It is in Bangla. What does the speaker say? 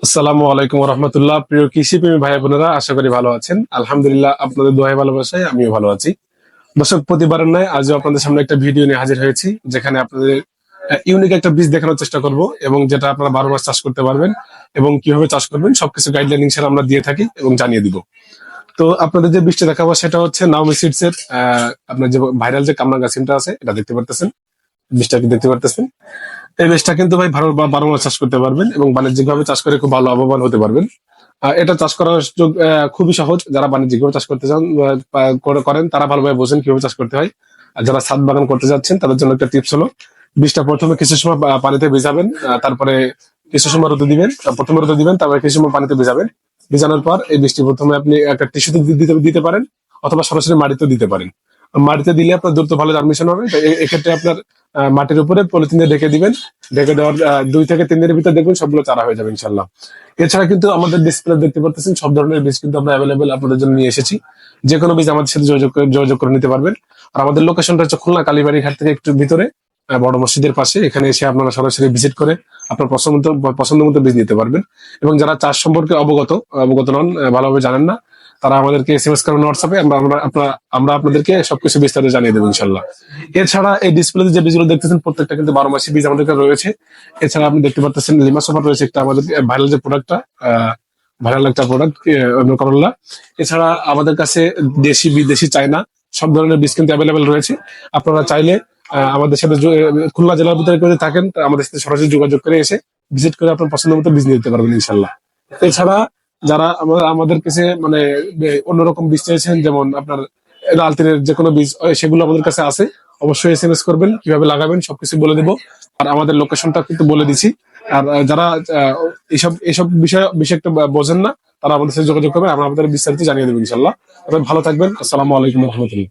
আসসালামু আলাইকুম রহমতুল্লাহ। প্রিয় কৃষি প্রেমী ভাই বোনেরা, আশা করি ভালো আছেন। আলহামদুলিল্লাহ, আপনাদের দোয়ায় ভালোবাসায় আমিও ভালো আছি। দর্শক, প্রতিবারের ন্যায় আজও আপনাদের সামনে একটা ভিডিও নিয়ে হাজির হয়েছি, যেখানে আপনাদের ইউনিক একটা বীজ দেখানোর চেষ্টা করব, এবং যেটা আপনারা 12 মাস চাষ করতে পারবেন এবং কিভাবে চাষ করবেন সবকিছু গাইডলাইন ইনশাআল্লাহ আমরা দিয়ে থাকি এবং জানিয়ে দিব। তো আপনাদের যে বীজটা দেখাবো সেটা হচ্ছে নাওমি সিডস এর আপনার যে ভাইরাল যে কামরাঙ্গা সিমটা আছে, এটা দেখতে পারতেছেন, বীজটা কি দেখতে পারতেছেন? এই বীজটা কিন্তু ভাই 12 মাস চাষ করতে পারবেন এবং বাণিজ্যিক ভাবে চাষ করে খুব ভালো লাভবান হতে পারবেন। এটা চাষ করার সুযোগ খুবই সহজ। যারা বাণিজ্যিক ভাবে চাষ করতে চান করেন, তারা ভালোভাবে বোঝেন কিভাবে চাষ করতে হয়। আর যারা ছাদ বাগান করতে যাচ্ছেন তাদের জন্য একটা টিপস হলো, বীজটা প্রথমে কিছু সময় পানিতে ভিজাবেন, তারপরে কিছু সময় রোদে দিবেন। প্রথমে রোদে দিবেন, তারপরে কিছু সময় পানিতে ভিজাবেন। ভিজানোর পর এই বীজটি প্রথমে আপনি একটা টিস্যুতে দিতে দিতে পারেন, অথবা সরাসরি মাটিতে দিতে পারেন। মাটিতে দিলে আপনার দ্রুত ভালো জার্মিশন হবে। তো এক্ষেত্রে আপনার মাটির উপরে পলিথিন দিয়ে ঢেকে দিবেন। ঢেকে দেওয়ার 2 থেকে 3 দিনের ভিতরে দেখবেন সবগুলো চারা হয়ে যাবে ইনশাল্লাহ। এছাড়া কিন্তু আমাদের ডিসপ্লে দেখতে পাচ্ছেন সব ধরনের বীজ কিন্তু আমরা অ্যাভেলেবেল আপনাদের জন্য নিয়ে এসেছি। যে কোনো বীজ আমাদের সাথে যোগাযোগ করে নিতে পারবেন। আর আমাদের লোকেশনটা হচ্ছে খুলনা কালীবাড়ি ঘাট থেকে একটু ভিতরে, বড় মসজিদের পাশে। এখানে এসে আপনারা সরাসরি ভিজিট করে আপনার পছন্দ মতো বীজ নিতে পারবেন। এবং যারা চাষ সম্পর্কে অবগত নন, ভালোভাবে জানেন না, তারা আমাদেরকে এসএমএস করেন হোয়াটসঅ্যাপে। আমরা আপনাদেরকে সবকিছু বিস্তারিত জানিয়ে দেবো ইনশাল্লাহ। এছাড়া এই ডিসপ্লেতে যে বীজগুলো দেখতেছেন প্রত্যেকটা কিন্তু 12 মাসি বীজ আমাদের কাছে রয়েছে। এছাড়া আপনি দেখতে পাচ্ছেন লিমা সুপার রয়েছে একটা, আমাদের ভাইরাল যে প্রোডাক্টটা, ভাইরাল একটা প্রোডাক্ট করল্লা। এছাড়া আমাদের কাছে দেশি বিদেশি চায়না সব ধরনের বীজ কিন্তু অ্যাভেলেবেল রয়েছে। আপনারা চাইলে আমাদের সাথে খুলনা জেলার ভিতরে যদি থাকেন, তা আমাদের সাথে সরাসরি যোগাযোগ করে এসে ভিজিট করে আপনার পছন্দ মতো বীজ নিয়ে দিতে পারবেন ইনশাল্লাহ। এছাড়া যারা আমাদের কাছে মানে অন্যরকম বীজ চাইছেন, যেমন আপনার লালতিনের যে কোনো বীজ, সেগুলো আমাদের কাছে আছে। অবশ্যই এসএমএস করবেন, কিভাবে লাগাবেন সবকিছু বলে দেবো। আর আমাদের লোকেশনটা কিন্তু বলে দিছি। আর যারা এইসব বিষয় একটা বোঝেন না, তারা আমাদের সাথে যোগাযোগ করবেন, আমরা আমাদের বিস্তারিত জানিয়ে দেবো ইনশাল্লাহ। তবে ভালো থাকবেন। আসসালামু আলাইকুম রহমতুল্লাহ।